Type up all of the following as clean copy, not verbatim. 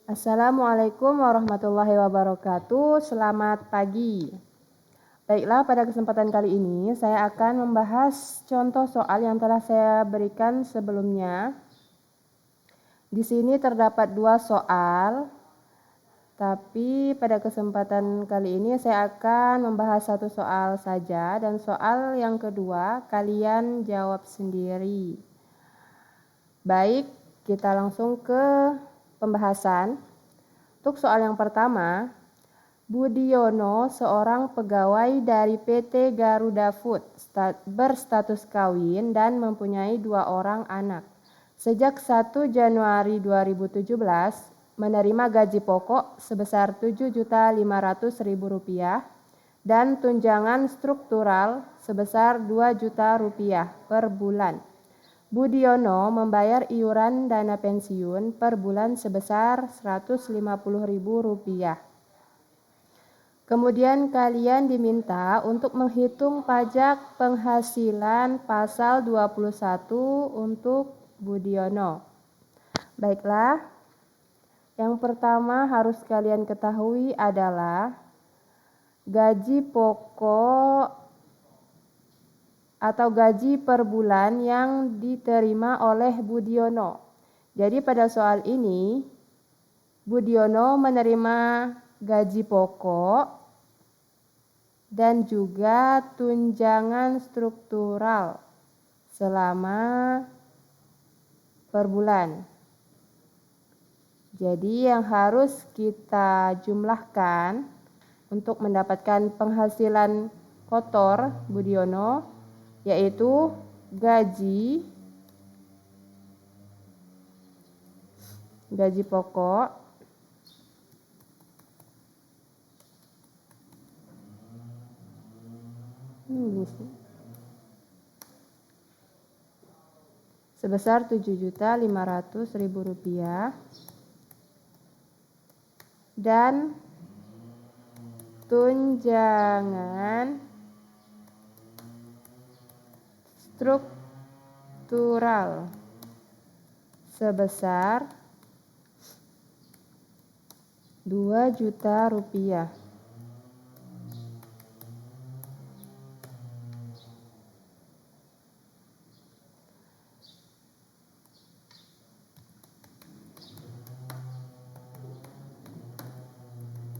Assalamualaikum warahmatullahi wabarakatuh. Selamat pagi. Baiklah, pada kesempatan kali ini saya akan membahas contoh soal yang telah saya berikan sebelumnya. Di sini terdapat 2 soal, tapi pada kesempatan kali ini saya akan membahas 1 soal saja, dan soal yang kedua kalian jawab sendiri. Baik, kita langsung ke pembahasan. Untuk soal yang pertama, Budiono, seorang pegawai dari PT Garuda Food, berstatus kawin dan mempunyai 2 orang anak. Sejak 1 Januari 2017 menerima gaji pokok sebesar Rp7.500.000 dan tunjangan struktural sebesar Rp2.000.000 per bulan. Budiono membayar iuran dana pensiun per bulan sebesar Rp150.000. Kemudian kalian diminta untuk menghitung pajak penghasilan pasal 21 untuk Budiono. Baiklah, yang pertama harus kalian ketahui adalah gaji pokok atau gaji per bulan yang diterima oleh Budiono. Jadi pada soal ini Budiono menerima gaji pokok dan juga tunjangan struktural selama per bulan. Jadi yang harus kita jumlahkan untuk mendapatkan penghasilan kotor Budiono yaitu gaji pokok sebesar Rp7.500.000 dan tunjangan struktural sebesar Rp2.000.000.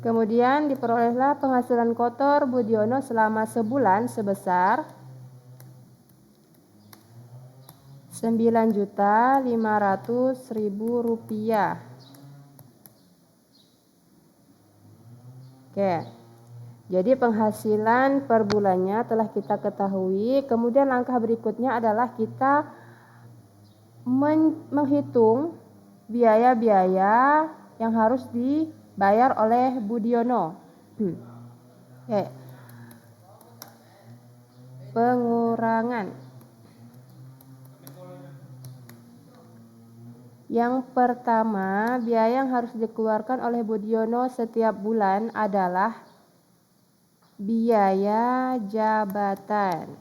Kemudian diperolehlah penghasilan kotor Budiono selama sebulan sebesar Rp9.500.000. Oke. Jadi penghasilan per bulannya telah kita ketahui. Kemudian langkah berikutnya adalah kita menghitung biaya-biaya yang harus dibayar oleh Budiono. Oke. Pengurangan. Yang pertama, biaya yang harus dikeluarkan oleh Budiono setiap bulan adalah biaya jabatan.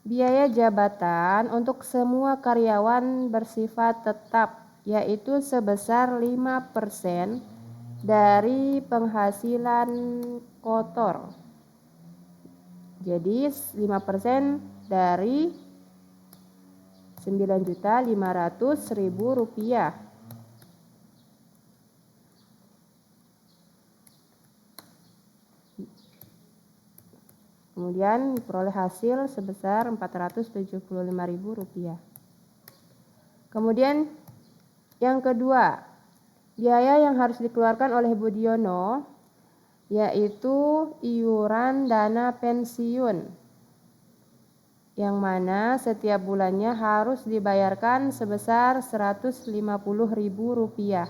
Biaya jabatan untuk semua karyawan bersifat tetap, yaitu sebesar 5% dari penghasilan kotor. Jadi 5% dari Rp9.500.000. Kemudian peroleh hasil sebesar Rp475.000. Kemudian yang kedua, biaya yang harus dikeluarkan oleh Budiono yaitu iuran dana pensiun, yang mana setiap bulannya harus dibayarkan sebesar Rp150.000.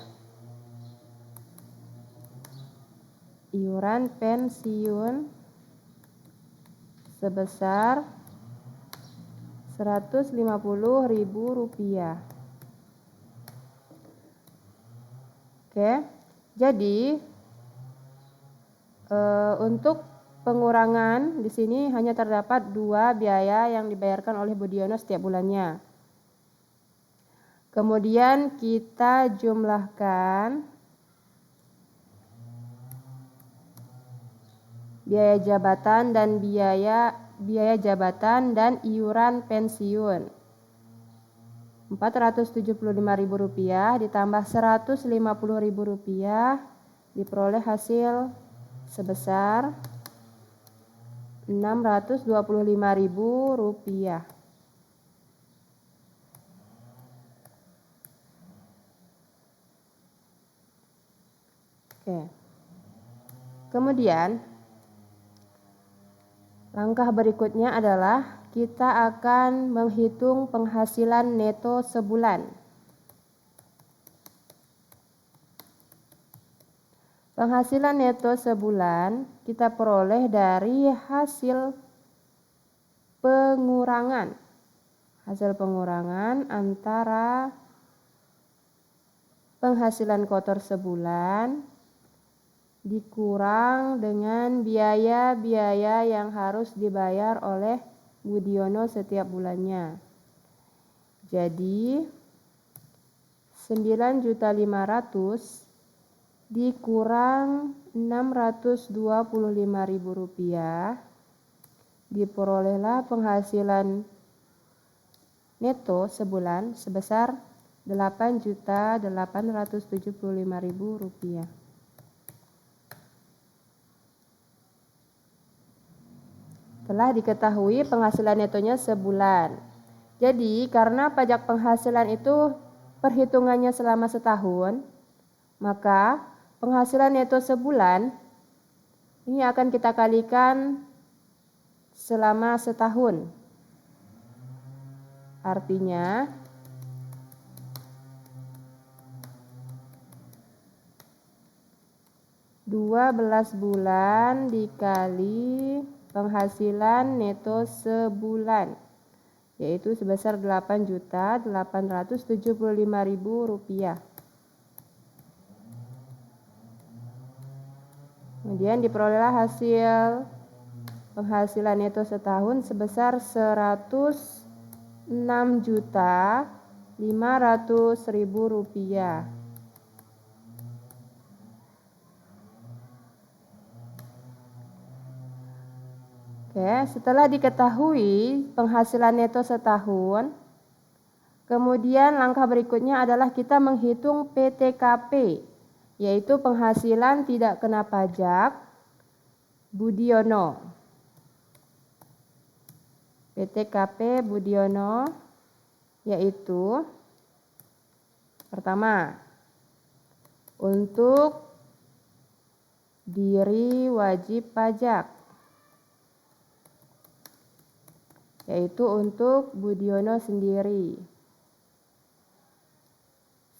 Iuran pensiun sebesar Rp150.000. Oke, jadi untuk pengurangan di sini hanya terdapat 2 biaya yang dibayarkan oleh Budiono setiap bulannya. Kemudian kita jumlahkan biaya jabatan dan biaya jabatan dan iuran pensiun. Rp475.000 ditambah Rp150.000 diperoleh hasil sebesar Rp625.000. Oke. Kemudian langkah berikutnya adalah kita akan menghitung penghasilan neto sebulan. Penghasilan neto sebulan kita peroleh dari hasil pengurangan. Hasil pengurangan antara penghasilan kotor sebulan dikurang dengan biaya-biaya yang harus dibayar oleh Budiono setiap bulannya. Jadi 9.500.000 dikurang Rp625.000 diperolehlah penghasilan neto sebulan sebesar Rp8.875.000. Telah diketahui penghasilan netonya sebulan. Jadi karena pajak penghasilan itu perhitungannya selama setahun, maka penghasilan neto sebulan ini akan kita kalikan selama setahun. Artinya (12 bulan dikali penghasilan neto sebulan, yaitu sebesar Rp8.875.000. Kemudian diperolehlah hasil penghasilan neto setahun sebesar Rp106.500.000. Oke, setelah diketahui penghasilan neto setahun, kemudian langkah berikutnya adalah kita menghitung PTKP, yaitu penghasilan tidak kena pajak Budiono. PTKP Budiono yaitu pertama, untuk diri wajib pajak, yaitu untuk Budiono sendiri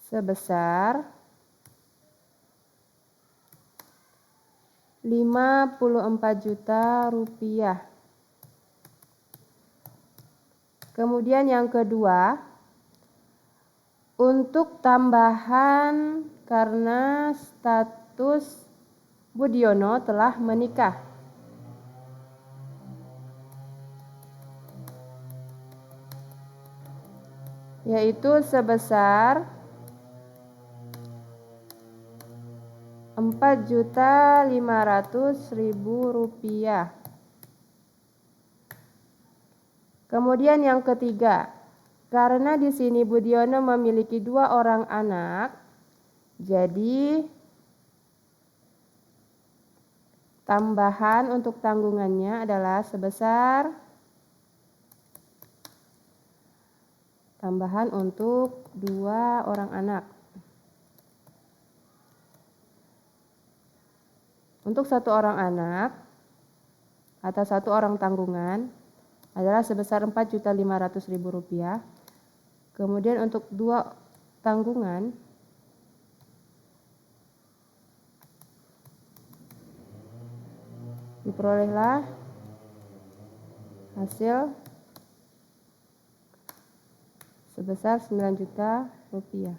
sebesar Rp54 juta. Kemudian yang kedua, untuk tambahan karena status Budiono telah menikah, yaitu sebesar Rp4.500.000. Kemudian yang ketiga, karena di sini Budiono memiliki 2 orang anak, jadi tambahan untuk tanggungannya adalah sebesar tambahan untuk 2 orang anak. Untuk 1 orang anak atau 1 orang tanggungan adalah sebesar Rp4.500.000. Kemudian untuk 2 tanggungan diperolehlah hasil sebesar Rp9 juta. Oke.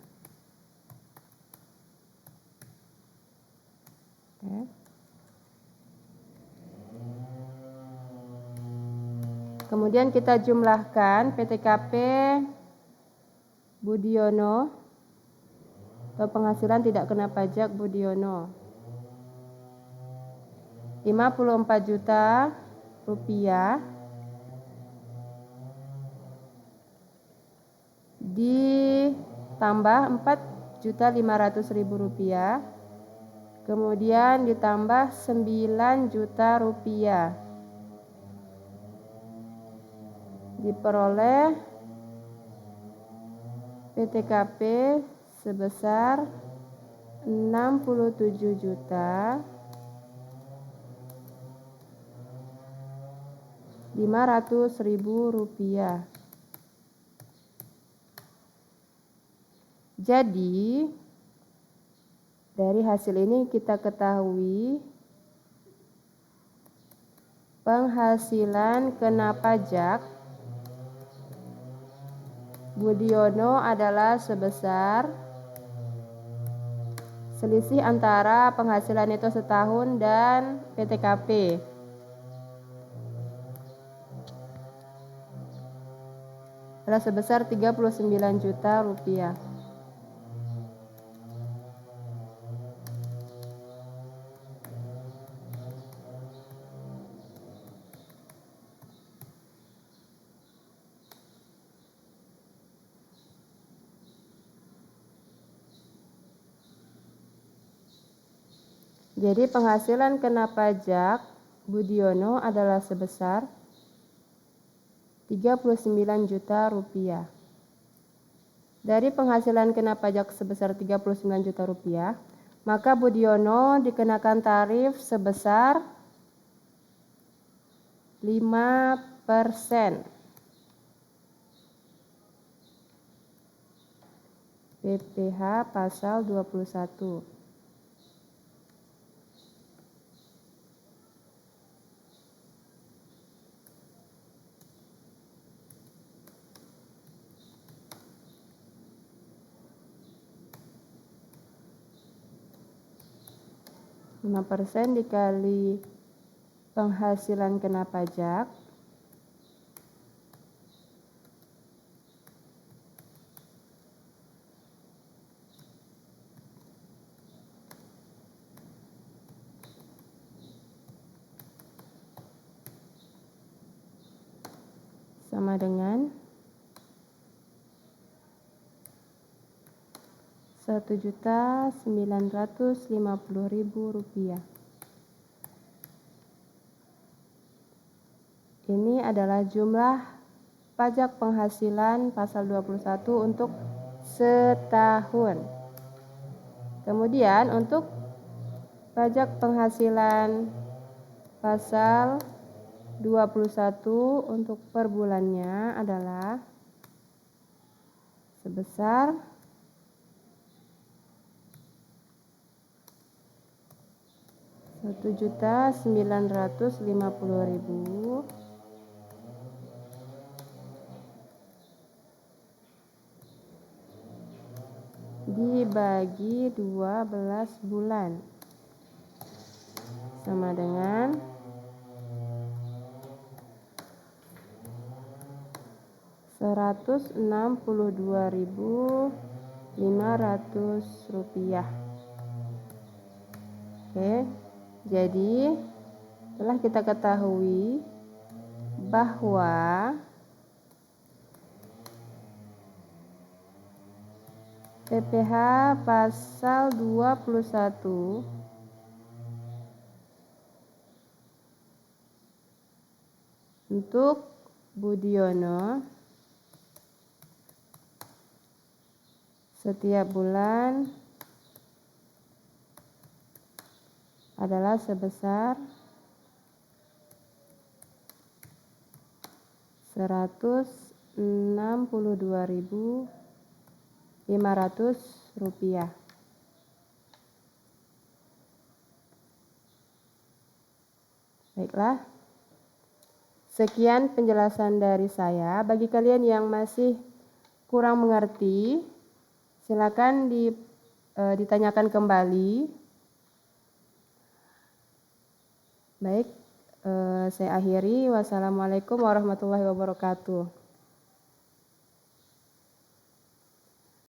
Kemudian kita jumlahkan PTKP Budiono, atau penghasilan tidak kena pajak Budiono, 54 juta rupiah ditambah 4.500.000 rupiah, kemudian ditambah 9 juta rupiah, diperoleh PTKP sebesar 67 juta 500.000 rupiah. Jadi dari hasil ini kita ketahui penghasilan kena pajak Budiono adalah sebesar selisih antara penghasilan itu setahun dan PTKP. Adalah sebesar 39 juta rupiah. Jadi penghasilan kena pajak Budiono adalah sebesar 39 juta rupiah. Dari penghasilan kena pajak sebesar 39 juta rupiah, maka Budiono dikenakan tarif sebesar 5%. PPh pasal 21. % dikali penghasilan kena pajak sama dengan 1.950.000 rupiah. Ini adalah jumlah pajak penghasilan pasal 21 untuk setahun. Kemudian untuk pajak penghasilan pasal 21 untuk per bulannya adalah sebesar 1.950.000 dibagi 12 bulan sama dengan 162.500 rupiah. Oke, jadi telah kita ketahui bahwa PPh pasal 21 untuk Budiono setiap bulan adalah sebesar 162.500 rupiah. Baiklah, sekian penjelasan dari saya. Bagi kalian yang masih kurang mengerti, silakan ditanyakan kembali. Baik, saya akhiri. Wassalamualaikum warahmatullahi wabarakatuh.